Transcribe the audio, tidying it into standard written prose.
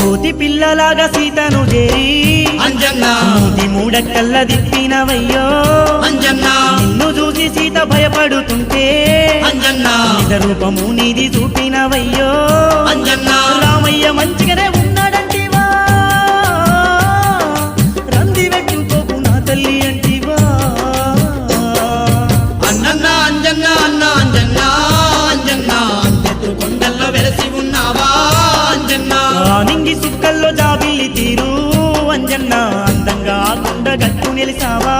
కోతి పిల్లలాగా సీతను చేరి అంజన్న మూతి మూడక్కల్ల దిప్పినవయ్యో అంజన్న నిన్ను చూసి సీత భయపడుతుంటే అంజన్న నిజ రూపము నీది చూపినవయ్యో అంజన్న రామయ్య మంచిగానే ఉన్నాడంటివా రంది వెట్టుకోకు నా తల్లి అంటివా అన్నన్న అంజన్న అన్న అంజన్న అంజన్న అంతెత్తు కొండల్లో వెలసి ఉన్నావా అంజన్న నింగి సుక్కల్లో జాబిల్లి తీరు అంజన్న అందంగా కొండ గట్టు నిలిసావా